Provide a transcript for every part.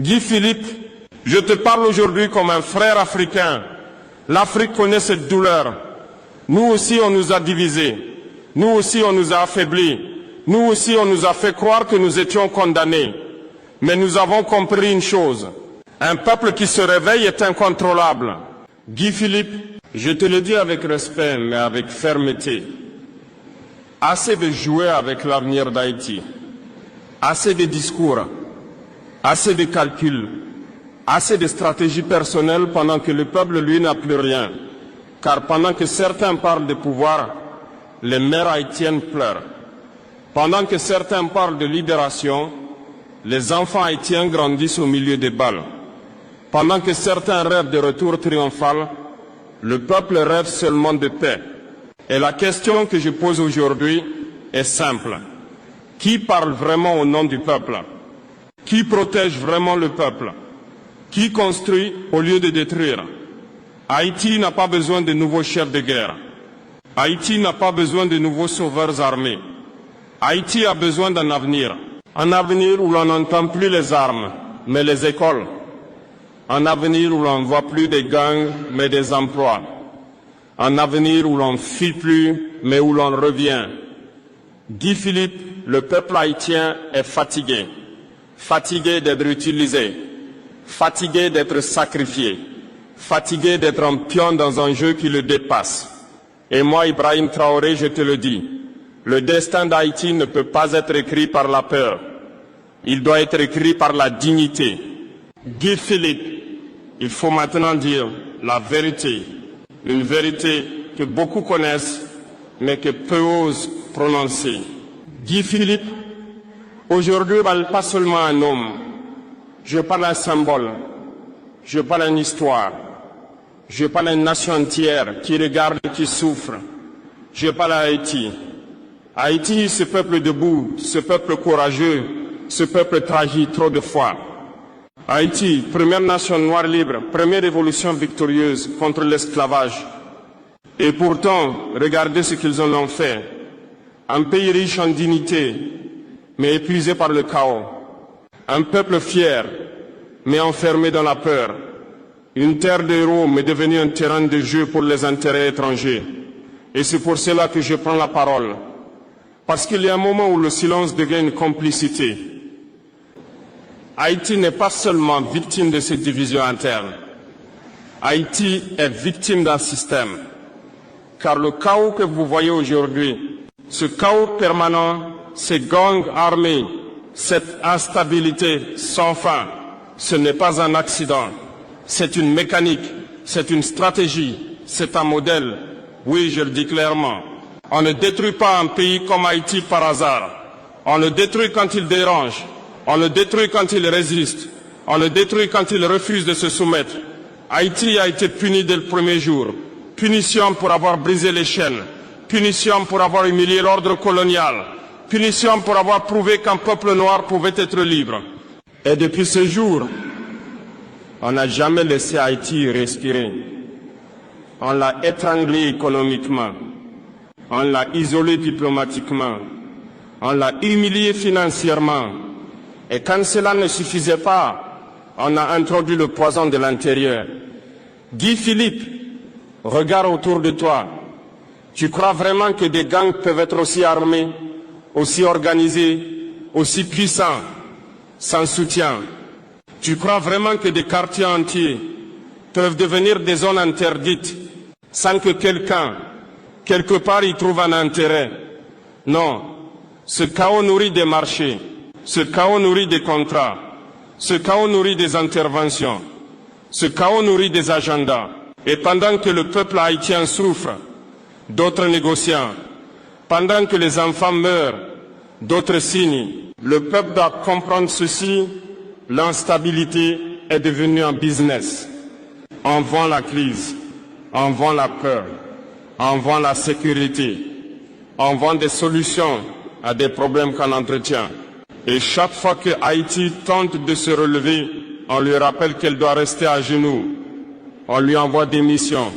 Guy Philippe, je te parle aujourd'hui comme un frère africain. L'Afrique connaît cette douleur. Nous aussi, on nous a divisés. Nous aussi, on nous a affaiblis. Nous aussi, on nous a fait croire que nous étions condamnés. Mais nous avons compris une chose. Un peuple qui se réveille est incontrôlable. Guy Philippe, je te le dis avec respect, mais avec fermeté. Assez de jouer avec l'avenir d'Haïti. Assez de discours. Assez de calculs. Assez de stratégies personnelles pendant que le peuple, lui, n'a plus rien. Car pendant que certains parlent de pouvoir, les mères haïtiennes pleurent. Pendant que certains parlent de libération, les enfants haïtiens grandissent au milieu des balles. Pendant que certains rêvent de retour triomphal, le peuple rêve seulement de paix. Et la question que je pose aujourd'hui est simple. Qui parle vraiment au nom du peuple? Qui protège vraiment le peuple? Qui construit au lieu de détruire? Haïti n'a pas besoin de nouveaux chefs de guerre. Haïti n'a pas besoin de nouveaux sauveurs armés. Haïti a besoin d'un avenir. Un avenir où l'on n'entend plus les armes, mais les écoles. Un avenir où l'on ne voit plus des gangs, mais des emplois. Un avenir où l'on ne fuit plus, mais où l'on revient. Guy Philippe, le peuple haïtien est fatigué. Fatigué d'être utilisé. Fatigué d'être sacrifié. Fatigué d'être un pion dans un jeu qui le dépasse. Et moi, Ibrahim Traoré, je te le dis, le destin d'Haïti ne peut pas être écrit par la peur. Il doit être écrit par la dignité. Guy Philippe, il faut maintenant dire la vérité. Une vérité que beaucoup connaissent, mais que peu osent prononcer. Guy Philippe, aujourd'hui, je ne parle pas seulement un homme. Je parle un symbole. Je parle une histoire. Je parle à une nation entière qui regarde et qui souffre. Je parle à Haïti. Haïti, ce peuple debout, ce peuple courageux, ce peuple trahi trop de fois. Haïti, première nation noire libre, première révolution victorieuse contre l'esclavage. Et pourtant, regardez ce qu'ils en ont fait. Un pays riche en dignité, mais épuisé par le chaos. Un peuple fier, mais enfermé dans la peur. Une terre de héros, mais devenue un terrain de jeu pour les intérêts étrangers. Et c'est pour cela que je prends la parole. Parce qu'il y a un moment où le silence devient une complicité. Haïti n'est pas seulement victime de ces divisions internes. Haïti est victime d'un système. Car le chaos que vous voyez aujourd'hui, ce chaos permanent, ces gangs armés, cette instabilité sans fin, ce n'est pas un accident. C'est une mécanique, c'est une stratégie, c'est un modèle. Oui, je le dis clairement. On ne détruit pas un pays comme Haïti par hasard. On le détruit quand il dérange. On le détruit quand il résiste. On le détruit quand il refuse de se soumettre. Haïti a été puni dès le premier jour. Punition pour avoir brisé les chaînes. Punition pour avoir humilié l'ordre colonial. Punition pour avoir prouvé qu'un peuple noir pouvait être libre. Et depuis ce jour, on n'a jamais laissé Haïti respirer. On l'a étranglé économiquement. On l'a isolé diplomatiquement. On l'a humilié financièrement. Et quand cela ne suffisait pas, on a introduit le poison de l'intérieur. Guy Philippe, regarde autour de toi. Tu crois vraiment que des gangs peuvent être aussi armés, aussi organisés, aussi puissants, sans soutien? Tu crois vraiment que des quartiers entiers peuvent devenir des zones interdites sans que quelqu'un, quelque part, y trouve un intérêt? Non. Ce chaos nourrit des marchés. Ce chaos nourrit des contrats. Ce chaos nourrit des interventions. Ce chaos nourrit des agendas. Et pendant que le peuple haïtien souffre, d'autres négociants. Pendant que les enfants meurent, d'autres signent. Le peuple doit comprendre ceci. L'instabilité est devenue un business. On vend la crise, on vend la peur, on vend la sécurité, on vend des solutions à des problèmes qu'on entretient. Et chaque fois que Haïti tente de se relever, on lui rappelle qu'elle doit rester à genoux. On lui envoie des missions,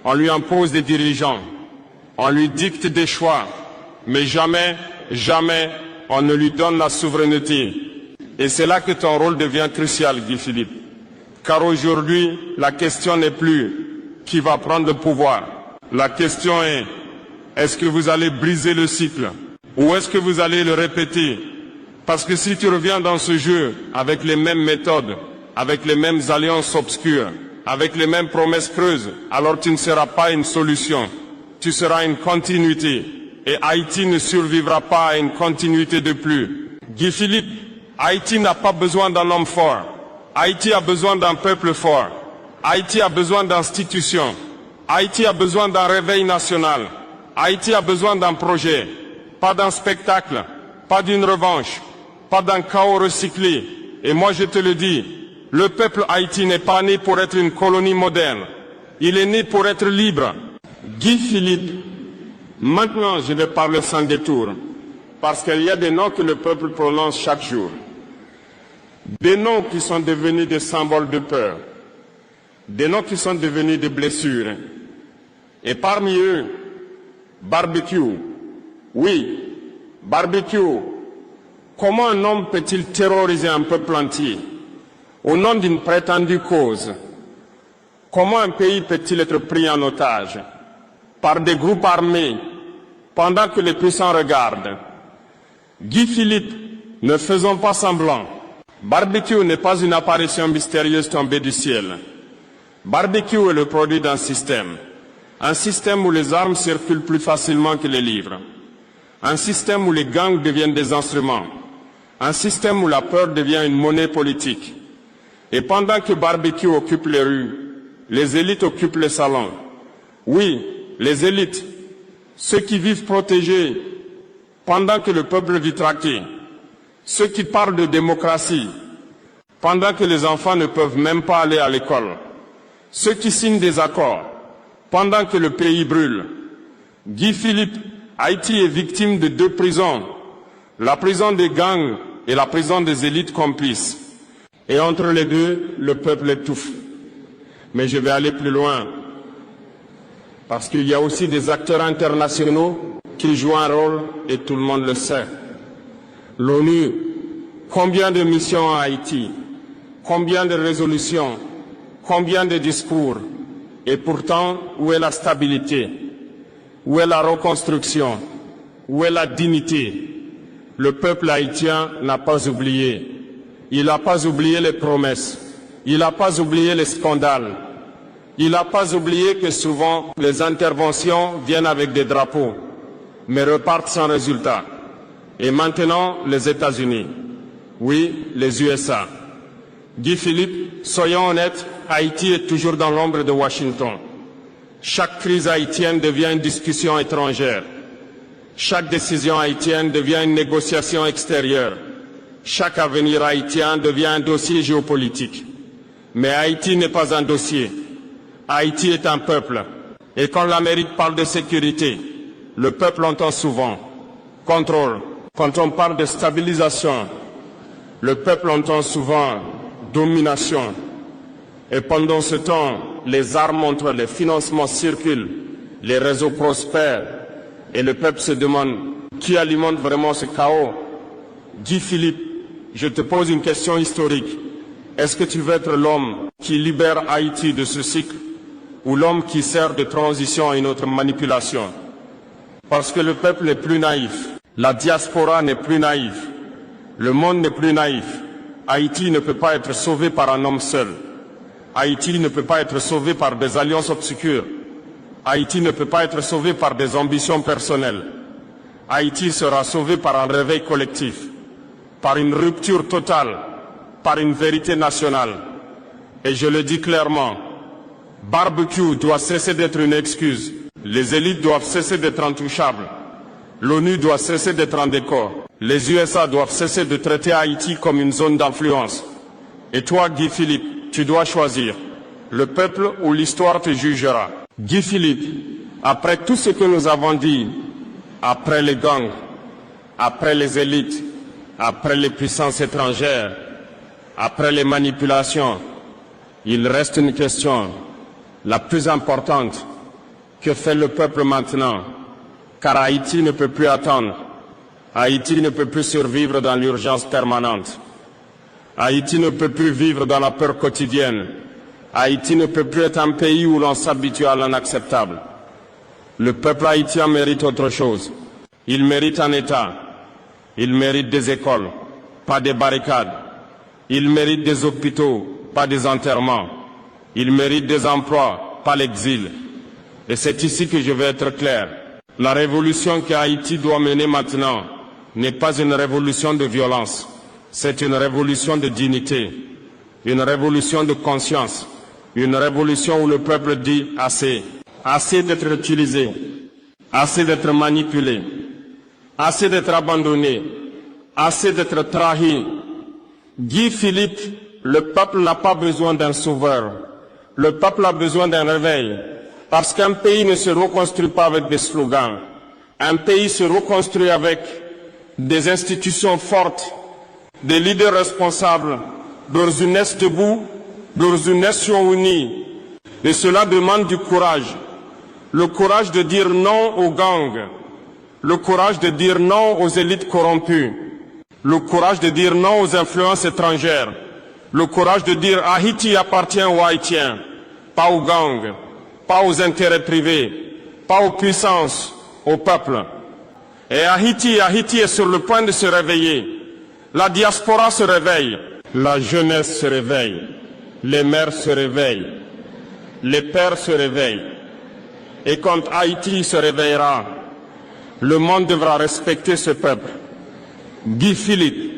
on lui impose des dirigeants, on lui dicte des choix, mais jamais, jamais on ne lui donne la souveraineté. Et c'est là que ton rôle devient crucial, Guy Philippe. Car aujourd'hui, la question n'est plus qui va prendre le pouvoir. La question est-ce que vous allez briser le cycle ou est-ce que vous allez le répéter? Parce que si tu reviens dans ce jeu avec les mêmes méthodes, avec les mêmes alliances obscures, avec les mêmes promesses creuses, alors tu ne seras pas une solution, tu seras une continuité. Et Haïti ne survivra pas à une continuité de plus. Guy Philippe, Haïti n'a pas besoin d'un homme fort. Haïti a besoin d'un peuple fort. Haïti a besoin d'institutions. Haïti a besoin d'un réveil national. Haïti a besoin d'un projet, pas d'un spectacle, pas d'une revanche, pas d'un chaos recyclé. Et moi je te le dis, le peuple haïtien n'est pas né pour être une colonie moderne. Il est né pour être libre. Guy Philippe, maintenant je vais parler sans détour, parce qu'il y a des noms que le peuple prononce chaque jour. Des noms qui sont devenus des symboles de peur. Des noms qui sont devenus des blessures. Et parmi eux, barbecue. Oui, barbecue. Comment un homme peut-il terroriser un peuple entier au nom d'une prétendue cause? Comment un pays peut-il être pris en otage par des groupes armés pendant que les puissants regardent? Guy Philippe, ne faisons pas semblant. Barbecue n'est pas une apparition mystérieuse tombée du ciel. Barbecue est le produit d'un système. Un système où les armes circulent plus facilement que les livres. Un système où les gangs deviennent des instruments. Un système où la peur devient une monnaie politique. Et pendant que barbecue occupe les rues, les élites occupent les salons. Oui, les élites, ceux qui vivent protégés pendant que le peuple vit traqué. Ceux qui parlent de démocratie pendant que les enfants ne peuvent même pas aller à l'école. Ceux qui signent des accords pendant que le pays brûle. Guy Philippe, Haïti est victime de deux prisons, la prison des gangs et la prison des élites complices. Et entre les deux, le peuple étouffe. Mais je vais aller plus loin, parce qu'il y a aussi des acteurs internationaux qui jouent un rôle et tout le monde le sait. L'ONU, combien de missions en Haïti, combien de résolutions, combien de discours, et pourtant, où est la stabilité? Où est la reconstruction? Où est la dignité? Le peuple haïtien n'a pas oublié. Il n'a pas oublié les promesses. Il n'a pas oublié les scandales. Il n'a pas oublié que souvent les interventions viennent avec des drapeaux, mais repartent sans résultat. Et maintenant, les États-Unis. Oui, les USA. Guy Philippe, soyons honnêtes, Haïti est toujours dans l'ombre de Washington. Chaque crise haïtienne devient une discussion étrangère. Chaque décision haïtienne devient une négociation extérieure. Chaque avenir haïtien devient un dossier géopolitique. Mais Haïti n'est pas un dossier. Haïti est un peuple. Et quand l'Amérique parle de sécurité, le peuple entend souvent contrôle. Quand on parle de stabilisation, le peuple entend souvent domination. Et pendant ce temps, les armes entrent, les financements circulent, les réseaux prospèrent. Et le peuple se demande qui alimente vraiment ce chaos. Guy Philippe, je te pose une question historique. Est-ce que tu veux être l'homme qui libère Haïti de ce cycle ou l'homme qui sert de transition à une autre manipulation? Parce que le peuple n'est plus naïf. La diaspora n'est plus naïve. Le monde n'est plus naïf. Haïti ne peut pas être sauvé par un homme seul. Haïti ne peut pas être sauvé par des alliances obscures. Haïti ne peut pas être sauvé par des ambitions personnelles. Haïti sera sauvé par un réveil collectif, par une rupture totale, par une vérité nationale. Et je le dis clairement, barbecue doit cesser d'être une excuse. Les élites doivent cesser d'être intouchables. L'ONU doit cesser d'être en décor. Les USA doivent cesser de traiter Haïti comme une zone d'influence. Et toi, Guy Philippe, tu dois choisir le peuple ou l'histoire te jugera. Guy Philippe, après tout ce que nous avons dit, après les gangs, après les élites, après les puissances étrangères, après les manipulations, il reste une question, la plus importante. Que fait le peuple maintenant? Car Haïti ne peut plus attendre. Haïti ne peut plus survivre dans l'urgence permanente. Haïti ne peut plus vivre dans la peur quotidienne. Haïti ne peut plus être un pays où l'on s'habitue à l'inacceptable. Le peuple haïtien mérite autre chose. Il mérite un État. Il mérite des écoles, pas des barricades. Il mérite des hôpitaux, pas des enterrements. Il mérite des emplois, pas l'exil. Et c'est ici que je vais être clair. La révolution que Haïti doit mener maintenant n'est pas une révolution de violence. C'est une révolution de dignité, une révolution de conscience, une révolution où le peuple dit assez. Assez d'être utilisé, assez d'être manipulé, assez d'être abandonné, assez d'être trahi. Guy Philippe, le peuple n'a pas besoin d'un sauveur. Le peuple a besoin d'un réveil. Parce qu'un pays ne se reconstruit pas avec des slogans. Un pays se reconstruit avec des institutions fortes, des leaders responsables, dans une est debout, dans une nation unie. Et cela demande du courage. Le courage de dire non aux gangs. Le courage de dire non aux élites corrompues. Le courage de dire non aux influences étrangères. Le courage de dire Haïti appartient aux Haïtiens, pas aux gangs, pas aux intérêts privés, pas aux puissances, au peuple. Et Haïti est sur le point de se réveiller. La diaspora se réveille, la jeunesse se réveille, les mères se réveillent, les pères se réveillent. Et quand Haïti se réveillera, le monde devra respecter ce peuple. Guy Philippe,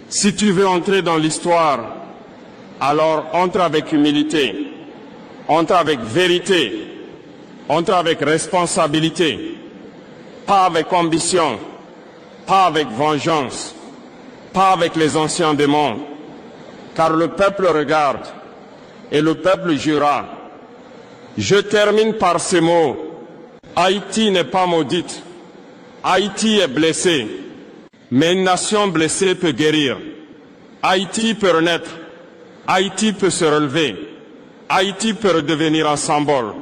si tu veux entrer dans l'histoire, alors entre avec humilité, entre avec vérité, entre avec responsabilité, pas avec ambition, pas avec vengeance, pas avec les anciens démons, car le peuple regarde et le peuple jura. Je termine par ces mots. Haïti n'est pas maudite. Haïti est blessée. Mais une nation blessée peut guérir. Haïti peut renaître. Haïti peut se relever. Haïti peut redevenir un symbole.